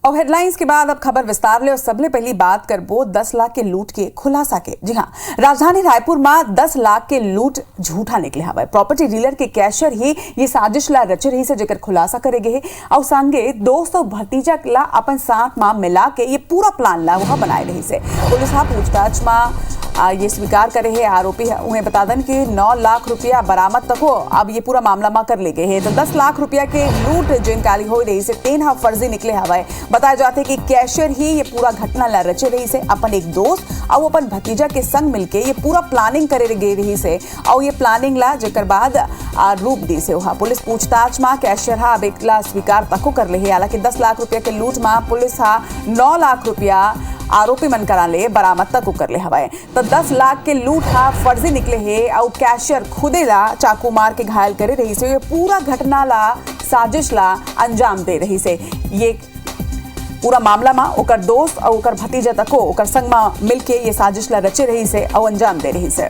और हेडलाइंस के बाद अब खबर विस्तार ले और सबले पहली बात करबो 10 लाख के लूट के खुलासा के। जी हाँ, राजधानी रायपुर में 10 लाख के लूट झूठा निकले हवा। प्रॉपर्टी डीलर के कैशियर ही ये साजिश ला रचे रही से जेकर खुलासा करेगे है और संगे दोस्त और भतीजा ला अपन साथ में मिला के ये पूरा प्लान ला वहां बनाए रही से। पुलिस हा पूछताछ में ये स्वीकार करे है आरोपी है उन्हें बता दन कि 9 लाख रुपया बरामद तक हो। अब ये पूरा मामला में कर ले गए है तो 10 लाख रुपया के लूट जानकारी हो रही से 3 फर्जी निकले हवाए। बताया जाते कि कैशियर ही ये पूरा घटना ला रचे रही से अपन एक दोस्त और अपन भतीजा के संग मिलके ये पूरा प्लानिंग करे गए रही से और ये प्लानिंग ला जेकर बाद रूप दी से वहाँ पुलिस पूछताछ में कैशियर हा अब एकला स्वीकार तक कर ले। हालांकि 10 लाख रुपया के लूट में पुलिस हा 9 लाख रुपया आरोपी मन करा ले बरामद तक कर ले हवाए। तो 10 लाख के लूट हा फर्जी निकले है और कैशियर खुदे ला चाकू मार के घायल करे रही से। ये पूरा घटना ला साजिश ला अंजाम दे रही से। ये पूरा मामला में ओकर दोस्त और ओकर भतीजा तको ओकर संग में मिलके ये साजिश ला रचे रही से और अंजाम दे रही से।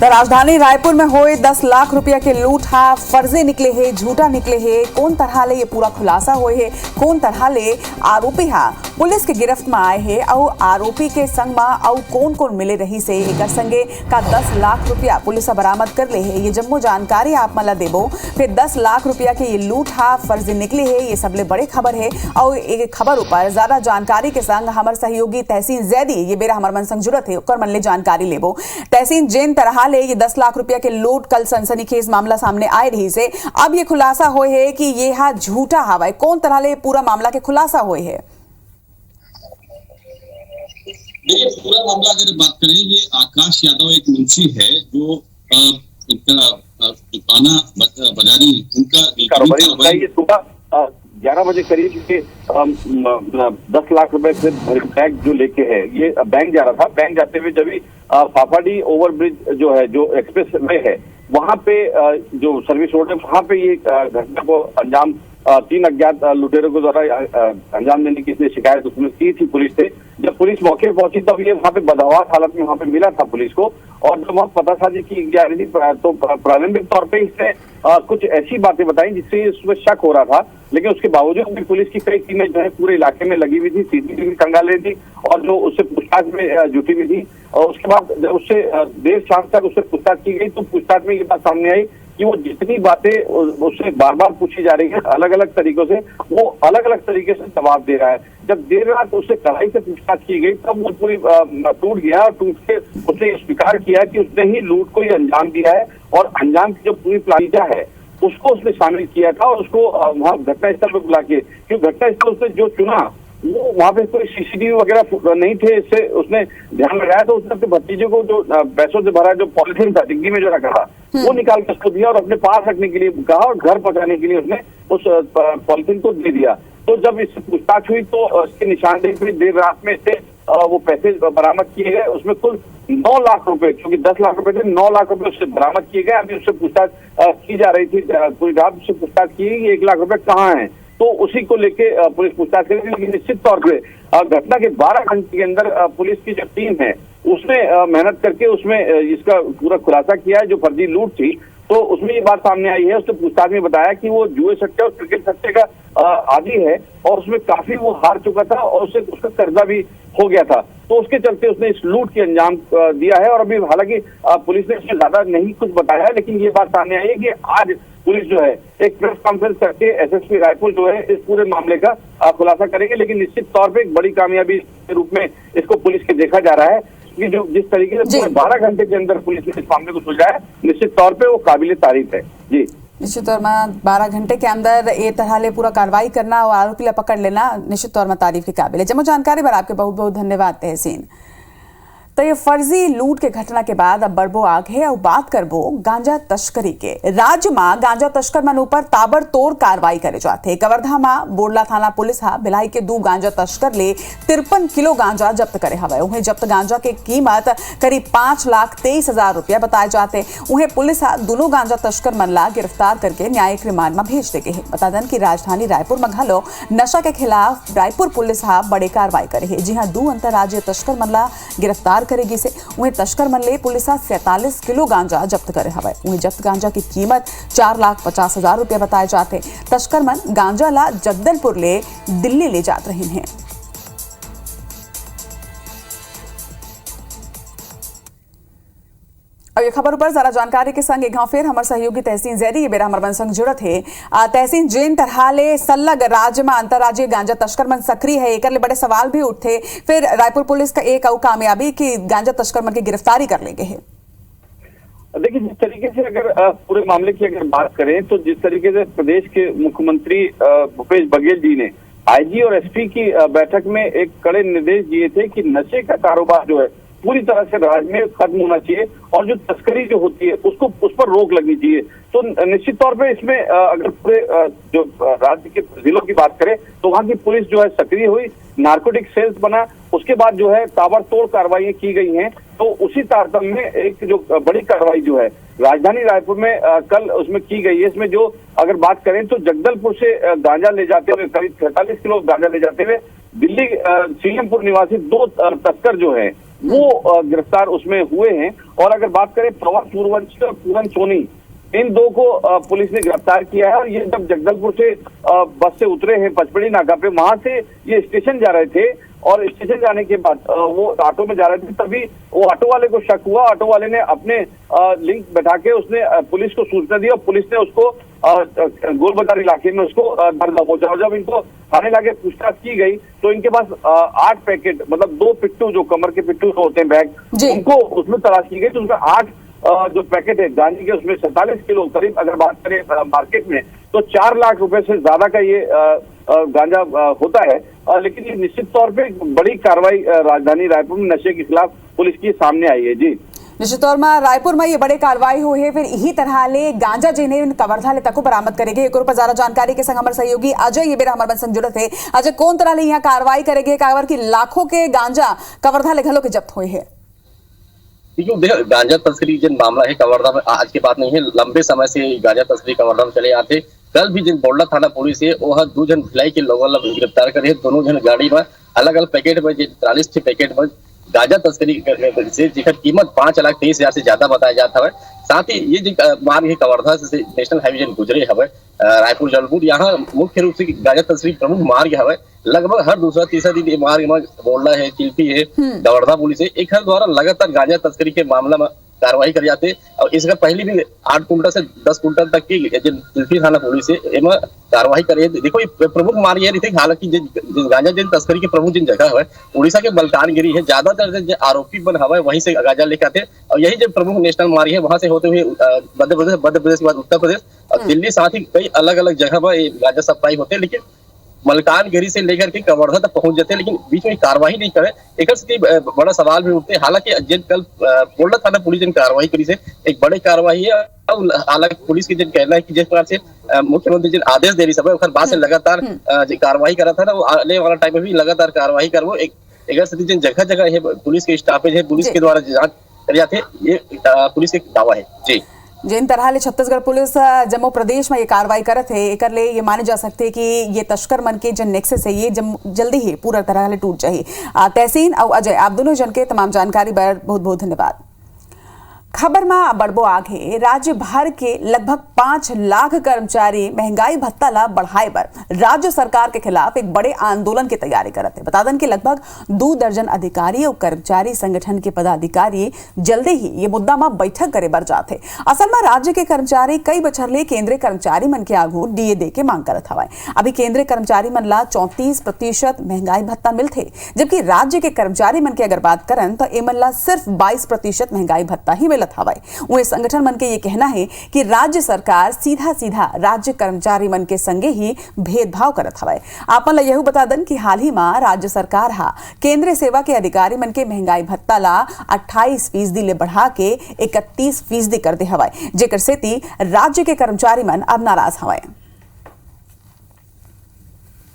तो राजधानी रायपुर में हुए 10 लाख रुपया के लूट हा फर्जी निकले है, झूठा निकले है। कौन तरह ले ये पूरा खुलासा हुए है, कौन तरह ले आरोपी हा पुलिस के गिरफ्त में आए हैं और आरोपी के संग में और कौन कौन मिले रही से एक संगे का 10 लाख रुपया पुलिस बरामद कर ले है। ये जम्मू जानकारी आप मला देबो। फिर 10 लाख रुपया के ये लूट हा फर्जी निकले है, ये सबले बड़े खबर है। और एक खबर ऊपर ज्यादा जानकारी के संग हमार सहयोगी तहसीन जैदी ये बेरा हमार मन संग जुड़त है ओकर मन ले जानकारी लेबो। तहसीन जिन तरह ले ये 10 लाख रुपया के लूट कल सनसनीखेज मामला सामने आए रही से अब ये खुलासा होए है कि ये हा झूठा हवा। कौन तरह ले पूरा मामला के खुलासा होए है? देखिए, पूरा मामला अगर बात करें, ये आकाश यादव एक मुंशी है जो दुकाना बाजारी उनका ये सुबह 11 बजे करीब के 10 लाख रुपए से बैग जो लेके है ये बैंक जा रहा था। बैंक जाते हुए जब फाफाडी ओवरब्रिज जो है जो एक्सप्रेस वे है वहां पे जो सर्विस रोड है वहां पे ये घटना को अंजाम 3 अज्ञात लुटेरों के द्वारा अंजाम देने की इसने शिकायत उसमें की थी पुलिस से। जब पुलिस मौके पर पहुंची तब ये वहां पे बदहवास हालत में वहां पे मिला था पुलिस को और जब वहां पतासाजी की जा रही थी तो प्रारंभिक तौर पे इसने कुछ ऐसी बातें बताई जिससे उसमें शक हो रहा था। लेकिन उसके बावजूद भी पुलिस की कई टीमें जो है पूरे इलाके में लगी हुई थी, सीसीटीवी खंगाल रही थी और जो उससे पूछताछ में जुटी हुई थी। और उसके बाद जब उससे देर शाम तक उससे पूछताछ की गई तो पूछताछ में ये बात सामने आई कि वो जितनी बातें उससे बार बार पूछी जा रही है अलग अलग तरीकों से वो अलग अलग तरीके से जवाब दे रहा है। जब देर रात उससे कड़ाई से पूछताछ की गई तब वो पूरी टूट गया और टूट के उसने स्वीकार किया कि उसने ही लूट को ही अंजाम दिया है और अंजाम की जो पूरी प्लानिंग है उसको उसने शामिल किया था। और उसको वहां घटनास्थल पर बुला के क्योंकि घटनास्थल उसने जो चुना वो वहां पे कोई सीसीटीवी वगैरह नहीं थे, इससे उसने ध्यान लगाया तो उसने अपने भतीजे को जो पैसों से भरा जो पॉलिथीन था डिग्गी में जो रखा था वो निकाल के उसको दिया और अपने पास रखने के लिए कहा और घर पहुंचाने के लिए उसने उस पॉलिथीन को दे दिया। तो जब इससे पूछताछ हुई तो इसकी निशानदेही पर देर रात में इससे वो पैसे बरामद किए गए। उसमें कुल 9 लाख रुपए, क्योंकि 10 लाख रुपए थे, 9 लाख रुपए उससे बरामद किए गए। अभी उससे पूछताछ की जा रही थी, पूरी रात उससे पूछताछ की गई 1 लाख रुपए कहाँ है तो उसी को लेके पुलिस पूछताछ करेगी। लेकिन निश्चित तौर पे घटना के 12 घंटे के अंदर पुलिस की जो टीम है उसने मेहनत करके उसमें इसका पूरा खुलासा किया है जो फर्जी लूट थी। तो उसमें ये बात सामने आई है, उसने पूछताछ में बताया कि वो जुए सट्टे और क्रिकेट सट्टे का आदी है और उसमें काफी वो हार चुका था और उससे उसका कर्जा भी हो गया था। तो उसके चलते उसने इस लूट की अंजाम दिया है। और अभी हालांकि पुलिस ने इसमें ज्यादा नहीं कुछ बताया, लेकिन ये बात सामने आई है कि आज पुलिस जो है एक प्रेस कॉन्फ्रेंस करके एसएसपी रायपुर जो है इस पूरे मामले का खुलासा करेंगे। लेकिन निश्चित तौर पे एक बड़ी कामयाबी के रूप में इसको पुलिस के देखा जा रहा है कि जो जिस तरीके से 12 घंटे के अंदर पुलिस ने इस मामले को सुलझाया निश्चित तौर पे वो काबिले तारीफ है। जी निश्चित तौर में 12 घंटे के अंदर ये तरह ले पूरा कार्रवाई करना और आरोपी ला पकड़ लेना निश्चित तौर में तारीफ के काबिल है। जम्मू जानकारी पर आपके बहुत बहुत धन्यवाद तहसीन। तो ये फर्जी लूट के घटना के बाद अब बड़बो आग है और बात करबो गांजा तस्करी के। राज्य में गांजा तस्कर मन ऊपर ताबड़तोड़ कार्रवाई करे जाते। कवर्धा में बोरला थाना पुलिस हा भिलाई के 2 गांजा तस्कर ले 53 किलो गांजा जब्त करे हवे। उन्हें जब्त गांजा के कीमत करीब 5,23,000 रुपया बताए जाते। उन्हें पुलिस हा दोनों गांजा तस्कर मन ला गिरफ्तार करके न्यायिक रिमांड में भेज देगे है। बता दें कि राजधानी रायपुर में घलो नशा के खिलाफ रायपुर पुलिस हा बड़े कार्रवाई करे है। जी हाँ, 2 अंतरराज्यीय तस्कर मन ला गिरफ्तार करेगी से उन्हें तस्कर मन ले पुलिस 47 किलो गांजा जब्त करे हवे। उन्हें जब्त गांजा की कीमत 4,50,000 रुपया बताए जाते। तस्कर मन गांजा ला जगदलपुर ले दिल्ली ले जात रहे हैं। और ये खबर पर जरा जानकारी के संग एक गांव फिर हमारे सहयोगी तहसीन जैदी ये बेरा हमारे मन संग जुड़त है। तहसीन जिन तरह ले सल्लग राज्य में अंतरराज्यीय गांजा तस्कर मन सक्रिय है, एक ले बड़े सवाल भी उठते। फिर रायपुर पुलिस का एक कामयाबी कि गांजा तस्कर मन की गिरफ्तारी कर लेंगे है। देखिए, जिस तरीके से अगर पूरे मामले की अगर बात करें तो जिस तरीके से प्रदेश के मुख्यमंत्री भूपेश बघेल जी ने आईजी और एसपी की बैठक में एक कड़े निर्देश दिए थे कि नशे का कारोबार जो है पूरी तरह से राज्य में खत्म होना चाहिए और जो तस्करी जो होती है उस पर रोक लगनी चाहिए। तो निश्चित तौर पे इसमें अगर पूरे जो राज्य के जिलों की बात करें तो वहां की पुलिस जो है सक्रिय हुई, नार्कोटिक सेल्स बना, उसके बाद जो है ताबड़तोड़ कार्रवाई की गई हैं। तो उसी तारतम्य में एक जो बड़ी कार्रवाई जो है राजधानी रायपुर में कल उसमें की गई है। इसमें जो अगर बात करें तो जगदलपुर से गांजा ले जाते हुए करीब 46 किलो गांजा ले जाते हुए दिल्ली सीएमपुर निवासी 2 तस्कर जो है वो गिरफ्तार उसमें हुए हैं। और अगर बात करें पवन सूर्यवंशी और पूरन सोनी, इन 2 को पुलिस ने गिरफ्तार किया है। और ये जब जगदलपुर से बस से उतरे हैं पचपड़ी नाका पे, वहां से ये स्टेशन जा रहे थे और स्टेशन जाने के बाद वो ऑटो में जा रहे थे, तभी वो ऑटो वाले को शक हुआ। ऑटो वाले ने अपने लिंक बैठा के उसने पुलिस को सूचना दी और पुलिस ने उसको गोल बाजार इलाके में उसको धर दबोचा। और जब इनको थाने लाके पूछताछ की गई तो इनके पास 8 पैकेट मतलब 2 पिट्टू जो कमर के पिट्टू होते हैं बैग, उनको उसमें तलाश की गई। तो उसमें 8 जो पैकेट है गांजे के उसमें 47 किलो करीब अगर बात करें मार्केट में तो 4 लाख रुपए से ज्यादा का ये गांजा होता है। लेकिन ये निश्चित तौर पे बड़ी कार्रवाई राजधानी रायपुर में नशे के खिलाफ पुलिस की सामने आई है। जी निश्चित तौर में रायपुर में ये बड़े कार्रवाई हुई है। फिर यही तरह ले गांजा जिन्हें कवर्धा ले तक बरामद करेंगे। एक और ज्यादा जानकारी के संग हमारे सहयोगी अजय ये बेरा हमारे संग जुड़े थे। अजय, कौन तरह ले यहाँ कार्रवाई करेंगे? कावर की लाखों के गांजा कवर्धा ले घलों के जब्त हुए है। गांजा तस्करी जिन मामला है कवर्धा में आज की बात नहीं है, लंबे समय से गांजा तस्करी कवर्धा में चले आते। कल भी जिन बोरला थाना पुलिस है वह 2 जन भिलाई के लोगों को गिरफ्तार करे। दोनों जन गाड़ी में अलग अलग पैकेट में 43 पैकेट में गांजा तस्करी करने से जिसकी कीमत 5,23,000 से ज्यादा बताया जाता है। साथ ही ये मार्ग है कवर्धा से नेशनल हाईवे जन गुजरे हवे रायपुर जलपुर, यहाँ मुख्य रूप से गांजा तस्करी प्रमुख मार्ग हवे। लगभग हर दूसरा तीसरा दिन मार्ग में बोरला है, चिल्पी है, कवर्धा पुलिस है, एक हर द्वारा लगातार गांजा तस्करी के मामला में कार्रवाई कर जाते। और इसका पहले भी 8 कुंटल से 10 कुंटल तक की चिल्पी थाना पुलिस है एवं कार्रवाई करे। देखो ये प्रमुख मार्ग ये रही, हालांकि गांजा जिन तस्करी के प्रमुख जिन जगह है उड़ीसा के मल्कानगिरी है, ज्यादातर जो आरोपी बन हवा वहीं से गांजा लेके आते। और यही जो प्रमुख नेशनल मार्ग है वहां से होते हुए मध्य प्रदेश के बाद उत्तर प्रदेश और दिल्ली, साथ ही कई अलग अलग जगह पर गांजा सप्लाई होते हैं। लेकिन मलकानगिरी से लेकर के कवर्धा तक पहुंच जाते हैं, लेकिन बीच में कार्रवाई नहीं करे। एक बड़ा सवाल भी उठते। हालांकि जिन कल बोरला थाना पुलिस जिन कार्रवाई करी से एक बड़ी कार्रवाई है। हालांकि पुलिस की जिन कहना है कि जिस प्रकार से मुख्यमंत्री जिन आदेश दे रही सब बाद से लगातार कार्रवाई करा था ना, वो आने वाला टाइम में भी लगातार कार्रवाई कर वो एक स्थिति जिन जगह जगह है पुलिस के स्टाफेज है, पुलिस के द्वारा जांच कर जाते हैं, ये पुलिस का दावा है। जी जिन तरह ले छत्तीसगढ़ पुलिस जम्मू प्रदेश में ये कार्रवाई करत है, एक ले ये माने जा सकते हैं कि ये तस्कर मन के जन नेक्सस है ये जल्दी ही पूरा तरह ले टूट जाए। तहसीन और अजय, आप दोनों जन के तमाम जानकारी पर बहुत बहुत धन्यवाद। खबर में बड़बो आगे राज्य भर के लगभग 5 लाख कर्मचारी महंगाई भत्ता ला बढ़ाए पर राज्य सरकार के खिलाफ एक बड़े आंदोलन की तैयारी करते। बता दें कि लगभग 2 दर्जन अधिकारी और कर्मचारी संगठन के पदाधिकारी जल्दी ही ये मुद्दा में बैठक करे बर जाते। असल में राज्य के कर्मचारी कई बछर ले केंद्रीय कर्मचारी मन के आगू डीए दे के मांग करत हवाए। अभी केंद्रीय कर्मचारी मन ला 34% महंगाई भत्ता मिलते, जबकि राज्य के कर्मचारी मन की अगर बात करन तो एमन ला सिर्फ 22% महंगाई भत्ता ही मिलत मिलत हवाए। उहे संगठन मन के ये कहना है कि राज्य सरकार सीधा सीधा राज्य कर्मचारी मन के संगे ही भेदभाव करत हवाए। आपन ला यही बता दन कि हाल ही में राज्य सरकार हा केंद्रीय सेवा के अधिकारी मन के महंगाई भत्ता ला 28% ले बढ़ा के 31% कर दे हवाए, जेकर सेती राज्य के कर्मचारी मन अब नाराज हवाए।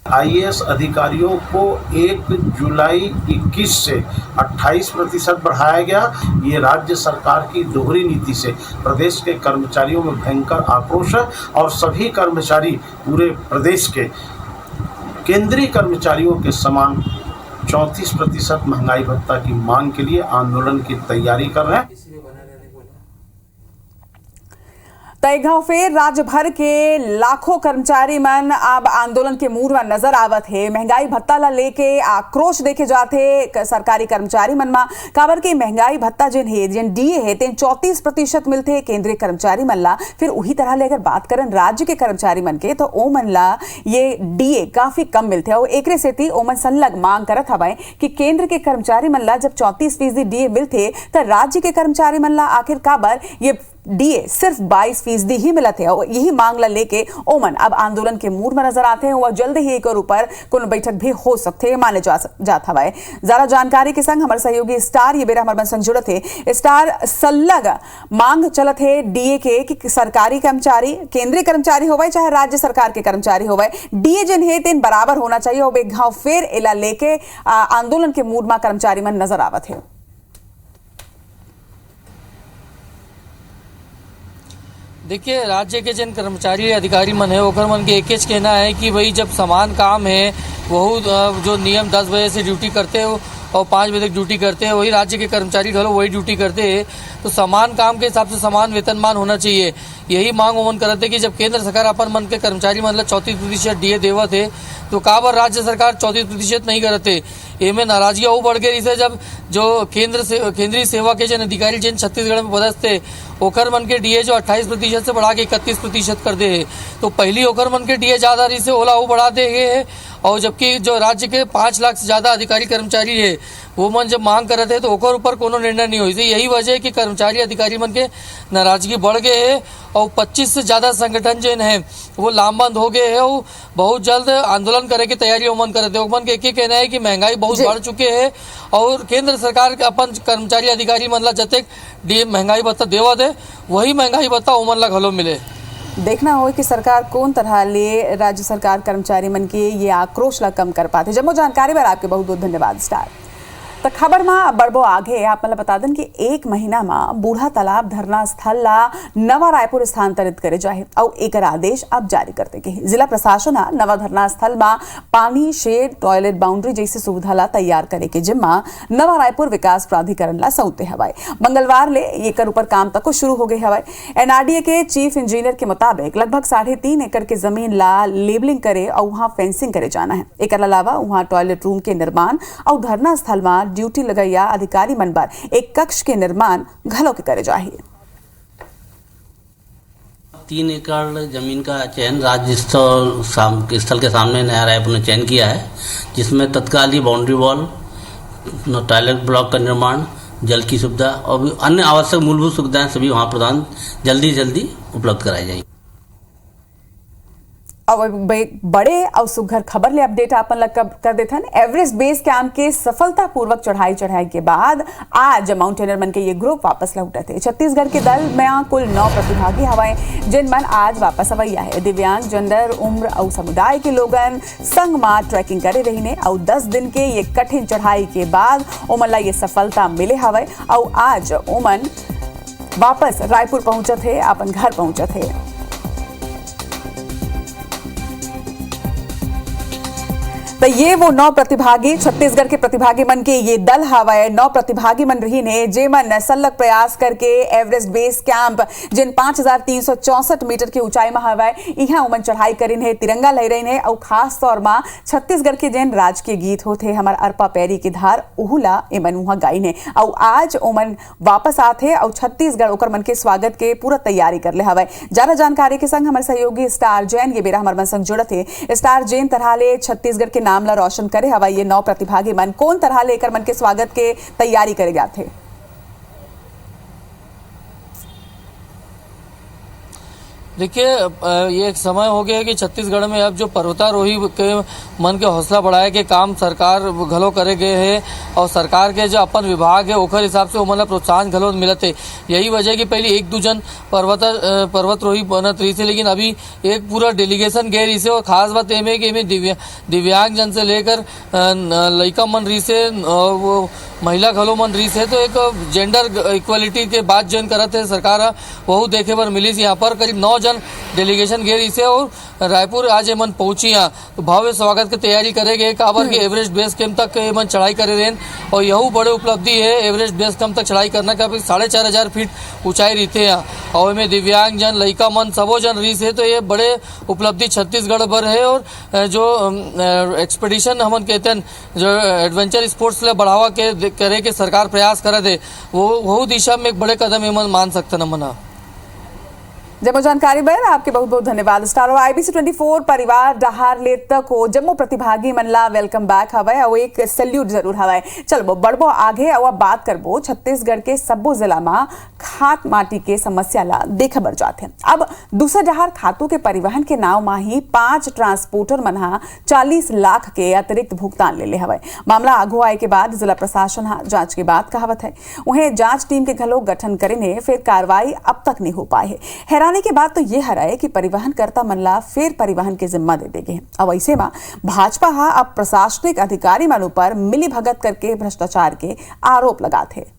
आईएएस अधिकारियों को 1 जुलाई 21 से 28% बढ़ाया गया। ये राज्य सरकार की दोहरी नीति से प्रदेश के कर्मचारियों में भयंकर आक्रोश है और सभी कर्मचारी पूरे प्रदेश के केंद्रीय कर्मचारियों के समान 34% महंगाई भत्ता की मांग के लिए आंदोलन की तैयारी कर रहे हैं। तयगांव फिर राज्य भर के लाखों कर्मचारी मन अब आंदोलन के मूड में नजर आवत है। महंगाई भत्ता ला लेके आक्रोश देखे जाते सरकारी कर्मचारी मन मा, काबर के महंगाई भत्ता जिन डीए है तेन 34% मिलते केंद्रीय कर्मचारी मन ला। फिर उही तरह ले अगर बात करें राज्य के कर्मचारी मन के तो ओ मन ला ये डीए काफी कम मिलते और एकरे सेती ओ मन संलग मांग करत हवाए कि केंद्र के कर्मचारी मन ला जब 34% डीए मिलते तो राज्य के कर्मचारी मन ला आखिर काबर ये डीए सिर्फ 22% ही मिलत है। और यही मांग ला लेके ओमन अब आंदोलन के मूड में नजर आते हैं और जल्द ही एक और ऊपर कोनो बैठक भी हो सकते हैं माने जात हवाए। जरा जानकारी के संग हमारे सहयोगी स्टार ये बेरा हमारे संग जुड़त है। स्टार, सल्लग मांग चलत है डीए के कि सरकारी कर्मचारी केंद्रीय कर्मचारी होवे चाहे राज्य सरकार के कर्मचारी होवे, डीए जिन है तेन बराबर होना चाहिए और बेघाव फिर एला लेके आंदोलन के मूड में कर्मचारी मन नजर आवत है। देखिए, राज्य के जिन कर्मचारी अधिकारी मन है ओकर मन के एक कहना है कि भाई जब समान काम है वही जो नियम 10 बजे से ड्यूटी करते हो और 5 बजे तक ड्यूटी करते हैं वही राज्य के कर्मचारी घरों वही ड्यूटी करते हैं, तो समान काम के हिसाब से समान वेतनमान होना चाहिए। यही मांग ओमन करते कि जब केंद्र सरकार अपन मन के कर्मचारी मन ला 34% डीए देवत है तो काबर राज्य सरकार 34% नहीं करते। एमे नाराजगी और बढ़ गई से जब जो केंद्रीय सेवा के जन अधिकारी जिन छत्तीसगढ़ में पदस्थ थे ओकर मन के डीए जो 28% से बढ़ा के 31% कर दे है, तो पहली ओकर मन के डीए ज्यादा रही से ओला वो बढ़ा दे है। और जबकि जो राज्य के 5 लाख से ज्यादा अधिकारी कर्मचारी है वो मन जब मांग कर रहे थे तो ओकर ऊपर कोनो निर्णय नहीं हुई। यही वजह है कि कर्मचारी अधिकारी मन के नाराजगी बढ़ गए है और 25 से ज्यादा संगठन जो है वो लामबंद हो गए हैं और बहुत जल्द आंदोलन करे की तैयारी ओमन करे थे। ओमन के एक कहना है कि महंगाई बहुत बढ़ चुके हैं और केंद्र सरकार के अपन कर्मचारी अधिकारी मन ला जतेक महंगाई भत्ता देवत है वही महंगाई भत्ता ओमन ला घलो मिले। देखना हो कि सरकार कौन तरह ले राज्य सरकार कर्मचारी मन के ये आक्रोश ला कम कर पाते। जम्मू जानकारी पर आपके बहुत बहुत धन्यवाद स्टार। तो खबर में बढ़बो आगे आप मतलब बता दें कि 1 महीना में बूढ़ा तालाब धरना स्थल ला नवा रायपुर स्थानांतरित करे जाए और एक आदेश अब जारी करते के जिला प्रशासन नवा धरना स्थल में पानी, शेड, टॉयलेट, बाउंड्री जैसी सुविधा ला तैयार करे के जिम्मा नवा रायपुर विकास प्राधिकरण ला सौंपते हवाए। मंगलवार ले एकर ऊपर काम तक शुरू हो गए हवाए। एनआरडीए के चीफ इंजीनियर के मुताबिक लगभग 3.5 एकड़ के जमीन ला लेबलिंग करे और वहां फेंसिंग करे जाना है। एक अलावा वहां टॉयलेट रूम के निर्माण और धरना स्थल में ड्यूटी लगाया अधिकारी मन पर एक कक्ष के निर्माण घलों के करे जाहिए। 3 एकड़ जमीन का चयन राज्य स्थल के सामने नया रायपुर ने चयन किया है, जिसमें तत्कालीन बाउंड्री वॉल, टॉयलेट ब्लॉक का निर्माण, जल की सुविधा और भी अन्य आवश्यक मूलभूत सुविधाएं सभी वहां प्रदान जल्दी उपलब्ध कराई जाएगी। और बड़े और सुघर खबर ले अपडेट आपन लग कर देथन। एवरेस्ट बेस कैंप के सफलतापूर्वक चढ़ाई के बाद आज माउंटेनर मन के ये ग्रुप वापस लौटे थे। छत्तीसगढ़ के दल में कुल 9 प्रतिभागी हवाए जिन मन आज वापस अवैया है। दिव्यांग, जेंडर, उम्र और समुदाय के लोगन संग में ट्रैकिंग करे रही और 10 दिन के ये कठिन चढ़ाई के बाद ओमन ला ये सफलता मिले हवाए और आज ओमन वापस रायपुर पहुंचे थे, अपन घर पहुंचे थे। तो ये वो 9 प्रतिभागी छत्तीसगढ़ के प्रतिभागी मन के ये दल हवाए। 9 प्रतिभागी मन रही ने जे मन सलग प्रयास करके एवरेस्ट बेस कैंप जिन 5364 मीटर की ऊंचाई में हवाए यहाँ उमन चढ़ाई करीन है, तिरंगा लहराइन है और खास तौर में छत्तीसगढ़ के जिन राजकीय गीत होते हमार अरपा पैरी की धार उहुला एमन वहां गाइन है और आज ओमन वापस आते और छत्तीसगढ़ ओकर मन के स्वागत के पूरा तैयारी कर ले हवाए। ज्यादा जानकारी के संग हमारे सहयोगी स्टार जैन ये बेरा हमारे मन संग जुड़त है। स्टार जैन तरह ले छत्तीसगढ़ के मामला रोशन करे हवा ये 9 प्रतिभागी मन कौन तरह लेकर मन के स्वागत के तैयारी करे जाते। देखिए ये एक समय हो गया है कि छत्तीसगढ़ में अब जो पर्वतारोही के मन के हौसला बढ़ाए के काम सरकार घलो करे गए है और सरकार के जो अपन विभाग है ओखर हिसाब से मतलब प्रोत्साहन घलो मिलत है। यही वजह कि पहले एक दो जन पर्वतरोही बनत रही थे, लेकिन अभी एक पूरा डेलीगेशन गए रही से। और खास बात एमे कि दिव्यांग जन से लेकर लड़का मन रही से वो महिला घलो मन रही से, तो एक जेंडर इक्वालिटी के बात जन करत है सरकार वह देखे पर मिली। यहाँ पर करीब 9 जन डेलीगेशन गए रही से और रायपुर आज मन पहुंची यहाँ तो भव्य स्वागत की तैयारी करेंगे। काबर के एवरेस्ट बेस कैंप तक मन चढ़ाई करे रहें और यही बड़े उपलब्धि है एवरेस्ट बेस कैंप तक चढ़ाई करना का। 4500 फीट ऊंचाई रही थे यहाँ और में दिव्यांग जन लड़का मन सबो जन रही से, तो ये बड़े उपलब्धि छत्तीसगढ़ भर है। और जो एक्सपेडिशन हमन कहते हैं जो एडवेंचर स्पोर्ट्स ले बढ़ावा के करे के सरकार प्रयास करे थे वो दिशा में एक बड़े कदम एमन मान सकते न मना। जम्मू जानकारी बर आपके बहुत बहुत धन्यवाद। स्टार IBC 24 परिवार डहार ले तक हो जम्मू प्रतिभागी मनला वेलकम बैक हवाए और एक सैल्यूट जरूर हवाए। चलो बढ़बो आगे और अब बात करबो छत्तीसगढ़ के सब्बो जिला में खात माटी के समस्या ला देखे बर जाते। अब दूसरा डहार खातों के परिवहन के नाव में ही 5 ट्रांसपोर्टर मनहा 40 लाख के अतिरिक्त भुगतान ले हवाए। मामला आगू आए के बाद जिला प्रशासन जांच के बाद कहावत है उन्हें जांच टीम के घलो गठन करे ने फिर कार्रवाई अब तक नहीं हो पाए है। हैरानी की बात तो यह है कि परिवहन कर्ता मनला फिर परिवहन के जिम्मा दे देंगे। अब ऐसे में भाजपा अब प्रशासनिक अधिकारी मानों पर मिली भगत करके भ्रष्टाचार के आरोप लगाते हैं।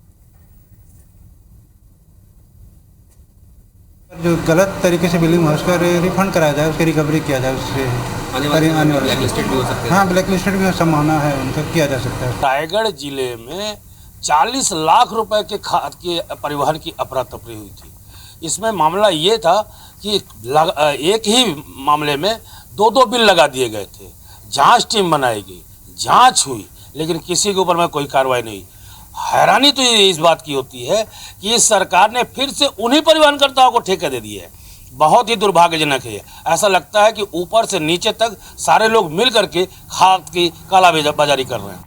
जो गलत तरीके से बिलिंग हो उसका रिफंड कराया जाए, उसकी रिकवरी किया जाए, उससे आने वाले ब्लैकलिस्टेड भी हो सकते हैं। हाँ, ब्लैकलिस्टेड भी संभावना है उनका किया जा सकता है। रायगढ़ जिले में 40 लाख रुपए के खाद के परिवहन की अफरा तफरी हुई थी। इसमें मामला ये था कि एक ही मामले में 2 बिल लगा दिए गए थे। जांच टीम बनाई गई, जांच हुई, लेकिन किसी के ऊपर में कोई कार्रवाई नहीं। हैरानी तो ये इस बात की होती है कि इस सरकार ने फिर से उन्हीं परिवहनकर्ताओं को ठेके दे दिए है। बहुत ही दुर्भाग्यजनक है। ऐसा लगता है कि ऊपर से नीचे तक सारे लोग मिल करके खाद की कालाबाजारी कर रहे हैं।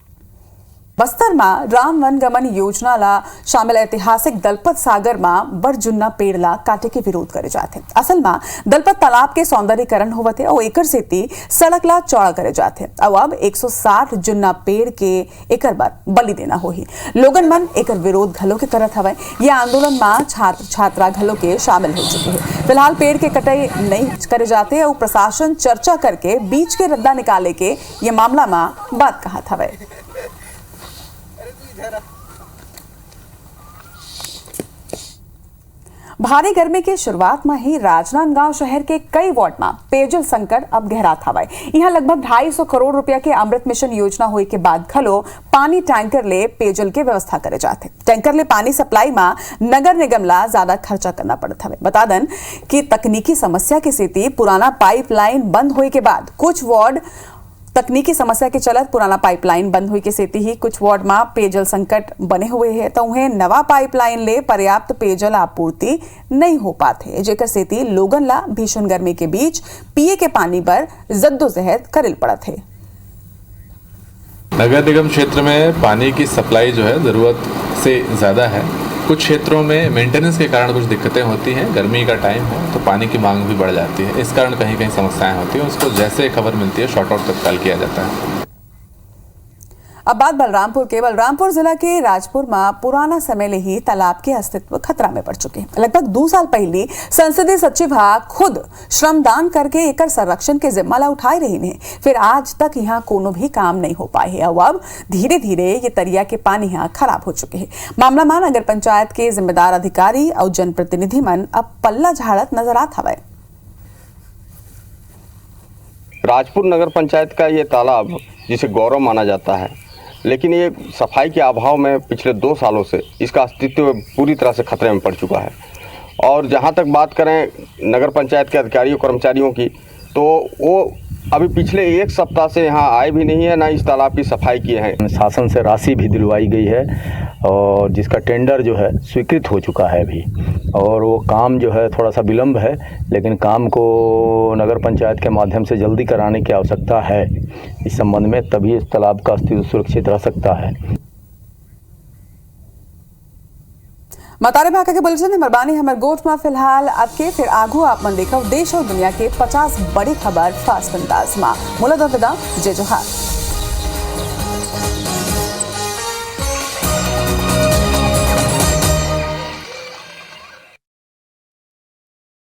बस्तर में राम वन गमन योजना ला शामिल ऐतिहासिक दलपत सागर में बड़जुन्ना पेड़ ला काटे के विरोध करे जाते। असल में दलपत तालाब के सौंदर्यीकरण होवते और एकर सेती सड़क ला चौड़ा करे जाते। अब 160 जुन्ना पेड़ के एकर बार बलि देना होही। लोगन मन एकर विरोध घलो के करत हवे। ये आंदोलन में छात्र छात्रा घलो के शामिल हो चुके हैं। फिलहाल पेड़ के कटाई नहीं करे जाते और प्रशासन चर्चा करके बीच के रद्दा निकाले के ये मामला में बात कहा हवे। भारी गर्मी की शुरुआत में ही राजनांदगांव शहर के कई वार्ड में पेयजल संकट अब गहरात हवाए। यहाँ लगभग 250 करोड़ रुपया के अमृत मिशन योजना हुई के बाद खलो पानी टैंकर ले पेयजल के व्यवस्था करे जाते। टैंकर ले पानी सप्लाई में नगर निगम ला ज्यादा खर्चा करना पड़ता है। बता दें कि तकनीकी समस्या की स्थिति पुराना पाइपलाइन बंद होने के बाद कुछ वार्ड तकनीकी समस्या के चलत पुराना पाइपलाइन बंद हुई के सेती ही कुछ वार्ड में पेयजल संकट बने हुए हैं, तो उन्हें नवा पाइपलाइन ले पर्याप्त पेयजल आपूर्ति नहीं हो पाते, जेकर सेती लोगन ला भीषण गर्मी के बीच पिए के पानी पर जद्दोजहद करेल पड़त है। नगर निगम क्षेत्र में पानी की सप्लाई जो है ज़रूरत से ज़्यादा है। कुछ क्षेत्रों में मेंटेनेंस के कारण कुछ दिक्कतें होती हैं। गर्मी का टाइम है तो पानी की मांग भी बढ़ जाती है। इस कारण कहीं कहीं समस्याएं होती हैं। उसको जैसे खबर मिलती है शॉर्ट आउट तत्काल किया जाता है। अब बात बलरामपुर के। बलरामपुर जिला के राजपुर में पुराना समय ले ही तालाब के अस्तित्व खतरा में पड़ चुके हैं। लगभग 2 साल पहले संसदीय सचिव खुद श्रमदान करके एकर संरक्षण के जिम्मा ला उठाए रही ने, फिर आज तक यहाँ कोनो भी काम नहीं हो पाए है। अब धीरे धीरे ये तरिया के पानी यहाँ खराब हो चुके हैं। मामला में नगर पंचायत के जिम्मेदार अधिकारी और जनप्रतिनिधि मन अब पल्ला झाड़त नजर आत हवे। राजपुर नगर पंचायत का ये तालाब जिसे गौरव माना जाता है, लेकिन ये सफाई के अभाव में पिछले 2 सालों से इसका अस्तित्व पूरी तरह से खतरे में पड़ चुका है। और जहाँ तक बात करें नगर पंचायत के अधिकारियों कर्मचारियों की, तो वो अभी पिछले 1 सप्ताह से यहाँ आए भी नहीं है, ना इस तालाब की सफाई किए हैं। शासन से राशि भी दिलवाई गई है और जिसका टेंडर जो है स्वीकृत हो चुका है अभी, और वो काम जो है थोड़ा सा विलम्ब है, लेकिन काम को नगर पंचायत के माध्यम से जल्दी कराने की आवश्यकता है इस संबंध में, तभी इस तालाब का अस्तित्व सुरक्षित रह सकता है। मतारे भाका के बुलेटिन मेहरबानी हमर गोठ में फिलहाल आपके फिर आगू आप मन देखो देश और दुनिया के 50 बड़ी खबर फास्ट अंदाज में। मुला विदा जय जोहार।